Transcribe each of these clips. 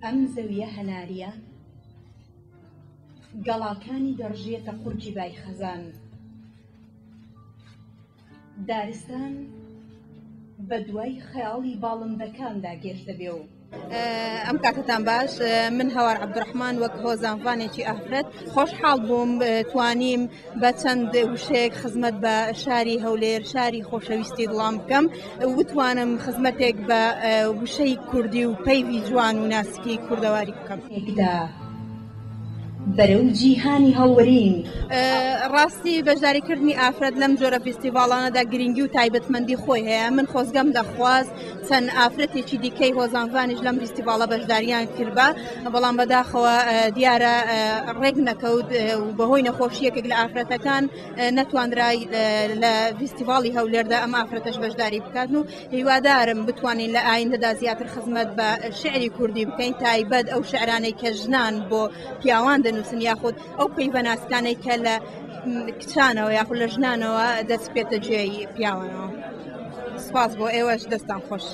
ئەم زەویە هەناریە گەڵاکانی دەڕژێتە قورکی بای خەزان. دارستان بە دوای خەیاڵی باڵندەکاندا گێژ دەبێ و ئەم کاتتان باش. من هەوار عەبدوڕەحمان وەک هۆزانفانێکی ئافرەت خۆشحاڵ بووم توانیم بە چەند وشەیەک خزمەت بە شاری هەولێر، شاری خۆشەویستی دڵام بکەم، بتوانم خزمەتێک بە وشەی کوردی و پەیوی جوان و ناسکی کوردەواری بکەم. بەرەو جیهانی هەڵوەرین. ڕاستی بەشداریکردنی ئافرەت لەم جۆرە فیستیڤاڵانەدا گرنگی و تایبەتمەندی خۆی هەیە. من خۆزگەم دەخواست چەند ئافرەتێکی دیکەی هۆزانفانیش لەم فیستیڤاڵە بەشداریان کردبا، بەڵام بەداخەوە دیارە ڕێک نەکەوت و بەهۆی نەخۆشیەکێک لە ئافرەتەکان نەتوانرای لە فیستیڤاڵی هەولێردا ئەم ئافرەتەش بەشداری بکاتن و هیوادارم بتوانین لە ئایندەدا زیاتر خزمەت بە شعری کوردی بکەین، تایبەت ئەو شعرانەی کە ژنان بۆ پیاوان دەنووسن یاخود ئەو پەیوە ناسکانەی کە لە کچانەوە یاخود لە ژنانەوە دەست پێێتە گوێی پیاوانەوە. سپاس بۆ ئێوەش، دەستان خۆش.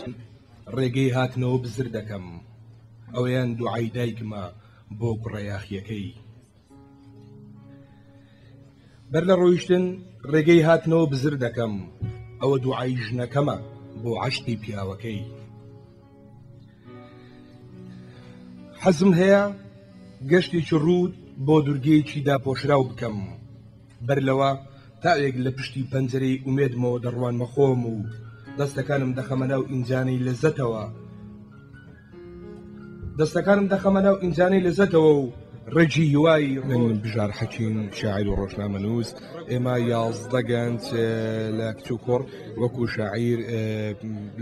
ڕێگەی هاتنەوە بزر دەکەم، ئەویان دوعای دایکمە بۆ کوڕەیاخیەکەی. بەر لە ڕۆیشتن ڕێگەی هاتنەوە بزر دەکەم، ئەوە دوعای ژنەکەمە بۆ عەشقی پیاوەکەی. حەزم هەیە گەشتێکی ڕوود بۆ دورگەیەکی داپۆشراو بکەم، بەر لەوە تاوێک لە پشتی پەنجەرەی ئومێدمەوە دەڕوانمە خۆم و دەستەکانم دەخەمە ناو ئینجانەی لەزەتەوە و ڕێجی هیوای من بژار حەکیم شاعیر و ڕۆژنامەنووس. ئێمە 11 گەنج لە کچوکۆڕ وەکو شاعیر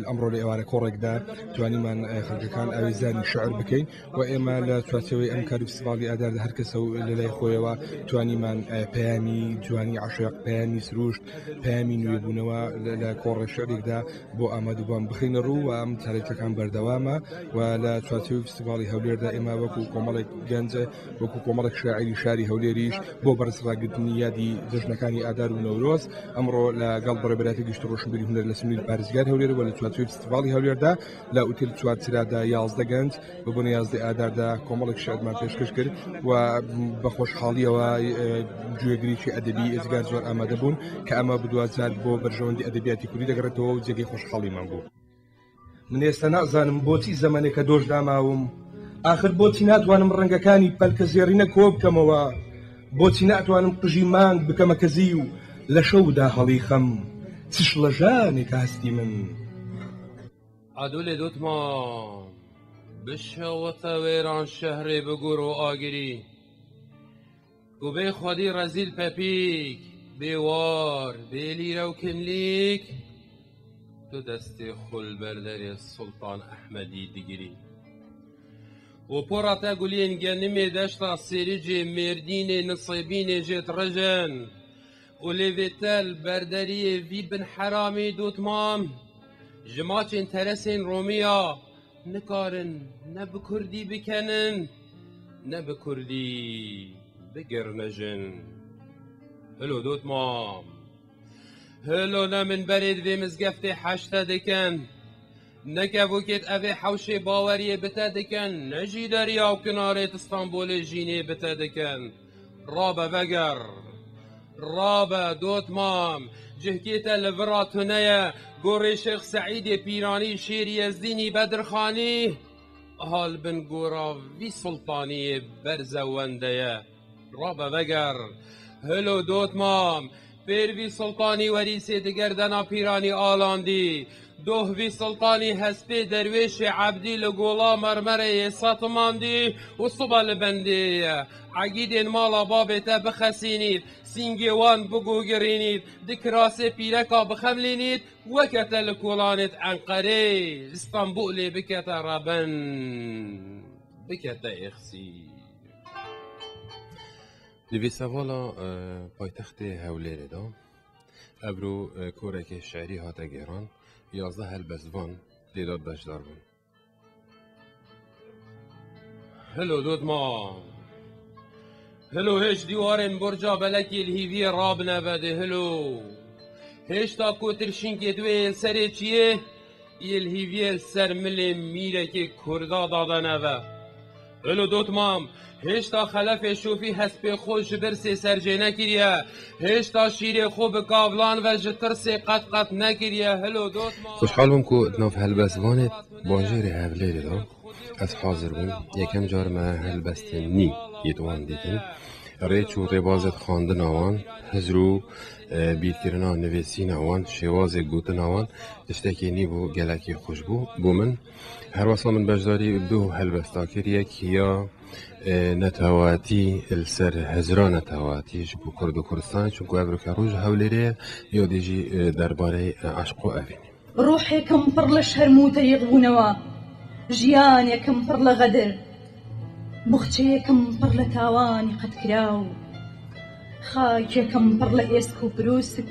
ئەمڕۆ لە ئێوارە کۆڕێکدا توانیمان خەڵکەکان ئاوێزانی شعر بکەین و ئێمە لە چوارچەوەی ئەم کاری فستیڤاڵی ئاداردا هەر کەسە و لە لای خۆیەوە توانیمان پەیامی جوانی عاشق، پەیامی سروشت، پەیامی نوێبوونەوە لە کۆڕە شعرێکدا بۆ ئامادەبووان بخینە ڕوو و ئەم چارەکەکان بەردەوامە و لە چوارچەوەی فستیڤاڵی هەولێردا ئێمە وەکو کۆمەڵێک گەنجە وەکو کۆمەڵێک شاعری شاری هەولێریش بۆ بەرزڕاگرتنی یادی جژنەکانی ئادار و نەورۆز ئەمڕۆ لەگەڵ بەڕێبەراتی گشت و ڕۆشنبیری هونەر لە سنووری پارێزگار هەولێر و لە چوارچێوەی فستیڤاڵی هەولێردا لە ئوتێل چوارچرادا 11 گەنج بە بۆنە 11 ئاداردا کۆمەڵێک شعرمان پێشکەش کرد و بە خۆشحاڵیەوە گوێگریکی ئەدەبی ئێزگار زۆر ئامادە بوون کە ئەمە بدوازار بۆ بەرژەوەندی ئەدەبیاتی کوردی دەگەڕێتەوە و جێگەی خۆشحاڵیمان بوو. من ئێستا نازانم بۆچی زەمانێکە دۆش داماوم، آخر بۆچی ناتوانم ڕەنگەکانی پەلکە زێڕینە کۆ بکەمەوە، بۆچی ناتوانم قژی مانگ بکەمە کەزی و لە شەودا هەڵی خەم چش لە ژانێکە هەستی من. عەدولێ دوتمان بشەوەتە وێران شەهرێ بگوڕ و ئاگری گوبێ خودی ڕەزیل پەپیک بێوار بێلیرە و کملیک تو دەستێ خول بەردەرێ سوڵتان ئەحمەدی دیگری و پۆڕاتە گولێنگە نمێ دەشتا سێریجێ مێردینێ نسێبینێ ژێت ڕژن و لێڤێتەل بەردەریێ وی بن حەرامی دوتمام ژماچێن تەرەسێن ڕۆمیا نکارن نە بە کوردی بکەنن نە بە کوردی بگرنەژن. هلو دوتمام هلو نە من بەرێت وێ مزگەفتێ حەشتە دکەن نەکەڤوکێت ئەvê حەوشێ باوەریێ بتە دکەن نەژی دەریا و کنارێت ئستانبولێ ژینێ بتە دکەن. ڕابە vەگەر ڕابە دوتمام جهکێتە لە ڤڕا تونەیە گۆڕێ شێخ سەعیدێ پیرانی شێری یەزدینی بەدرخانی هەڵ بن گۆڕا وی سوڵتانیێ بەرزەوەندەیە. ڕابە vەگەر هلو دوتمام پێروی سڵتانی وەریسێ دگەردەنا پیرانی ئاڵاندی دۆهوی سڵتانی هەسپێ دەروێشێ عەبدی لە گۆڵا مەرمەرەیە سەتماندی و سوبە لە بەندەیە عەگیدێن ماڵا بابێتە بخەسینیت سینگێوان بگوگرینیت دکراسێ پیرەکا بخەملینیت وەکەتە لە کۆڵانێت ئەنقەرێ ئستانبولێ بکەتە ڕەبەن بکەتە ئێخسی. Li vîsevala paytextê Hewlêrê de ebro korekê şerî hate gêran 11 helbestvan têda beşdar bûn. Hilo dotman hilo hêj dîwarên borca belekê li hîviyê rabinevede hilo hêşta ku tirşînkê dwê yên serê çiyê yê li hîviyê ser milê mîrekê Kurda dadeneve هلو دوت مام هێشتا خەلەفێ شوفی هەسپێ خۆ ji ber sê serjê nekiriye هێشتا şîrê xwe bi kavlan ve ji tirsê qet nekiriye hilo دوت مام خوشحال بوم ku nav helbestvanê bajêrê Hewlêrê de ez hazir bim yekem car me helbestên nî yê wan dîtin rêç û rêbazet xwandina wan hizr û bîrkirina nivîsîna wan şêwazê gotina wan tiştekî nî bû gelekî xweş bû bû min her wesa min beşdarî du helbesta kir yek ya netewatî li ser hezra netewatî ji bo Kurd û Kurdistanê çunku ev rûkerû ji Hewlêrê ye ya dê jî derbarê eşq û evînê ڕۆحێکم پڕ لە شەرم و تەریقبوونەوە ژیانێکم پڕ لە غەدر بوخچەیەکم پڕ لە تاوانی قەتکراو خاکێکم پڕ لە ئێسک و پرۆسک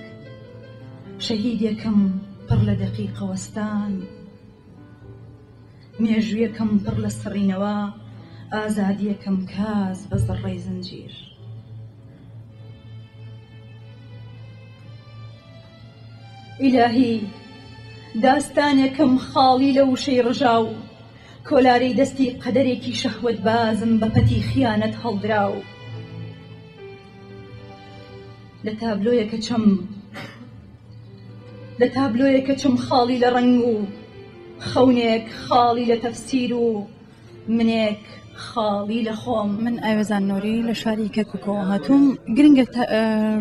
شەهیدێکم پڕ لە دەقیقە وەستان مێژوویەکم پڕ لە سڕینەوە ئازادیەکەم کاز بە زەڕڕەی زنجیر ئیلاهی داستانێکم خاڵی لە وشەی ڕژاو کۆلارەی دەستی قەدەرێکی شەهوەت بازم بە پەتی خیانەت هەڵدراو لە تابلۆیەکە چەم خاڵی لە ڕنگ و خەونێک خاڵی لە تەفسیر و منێک خاڵی لە خۆم من ئاوێزان نۆری لە شاری کەرکووکەوە هاتووم گرنگە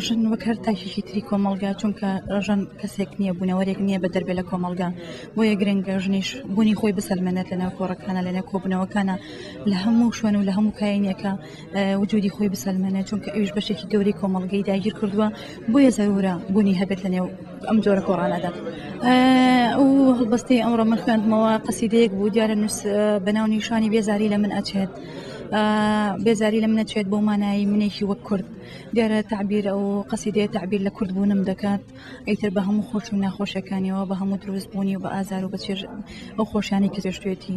ژن وەک هەر تاکێکی تری کۆمەڵگا چونکە ژن کەسێک نییە بوونەوەرێک نییە بە دەربێ لە کۆمەڵگا بۆیە گرنگە ژنیش بوونی خۆی بسەلمێنێت لەناو کۆڕەکانە لەناو کۆبنەوەکانە لە هەموو شوێن و لە هەموو کاینێکە وجودی خۆی بسەلمێنێت چونکە ئەویش بەشێکی گەورەی کۆمەڵگەی داگیر کردووە بۆیە زەرورە بوونی هەبێت لەنێو ئەم جۆرە کۆڕانەدا ئەو هەڵبەستەی ئەمڕۆ من خوێندمەوە قەسیدەیەک بوو دیارە نووس بەناو نیشانی بێزاری لە من ئەچێت بێزاری لە منەچێت بۆ مانایی منێکی وەک کورد دیارە تعبیر ئەو قەسیدەیە تعبیر لە کورد بوونم دەکات ئەیتر بە هەموو خۆش و ناخۆشەکانیەوە بە هەموو دروست بوونی و بە ئازار و بە چێژ ئەو خۆشیانی کە توێشتوێتی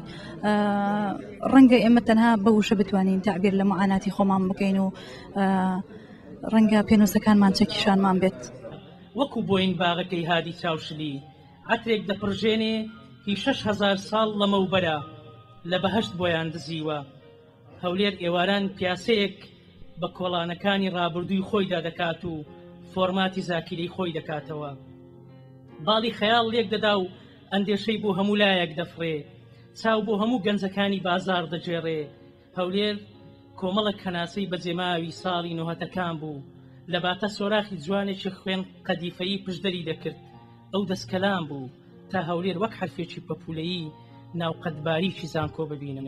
ڕەنگە ئێمە تەنها بە وشە بتوانین تعبیر لە معاناتی خۆمان بکەین و ڕەنگە پێنووسەکانمان چەکیشانمان بێت وەکو بۆین باغەکەی هادی چاوشلی عەترێک دەپڕژێنێ هی 6,000 ساڵ لەمەوبەرە لە بەهەشت بۆیان دزیوە هەولێر ئێواران پیاسەیەک بە کۆڵانەکانی ڕابردووی خۆیدا دەکات و فۆرماتی زاکیرەی خۆی دەکاتەوە باڵی خەیاڵ لێک دەدا و ئەندێشەی بۆ هەموو لایەک دەفڕێ چاو بۆ هەموو گەنجەکانی بازار دەجێڕێ هەولێر کۆمەڵک هەناسەی بەجێماوی ساڵی نۆهەتەکان بوو لە باتە سۆراخی جوانێکی خوێن قەدیفەیی پشدەری دەکرد ئەو دەستکەلام بوو تا هەولێر وەک حرفێکی پەپولەیی ناوقەتباریکی زانکۆ ببینن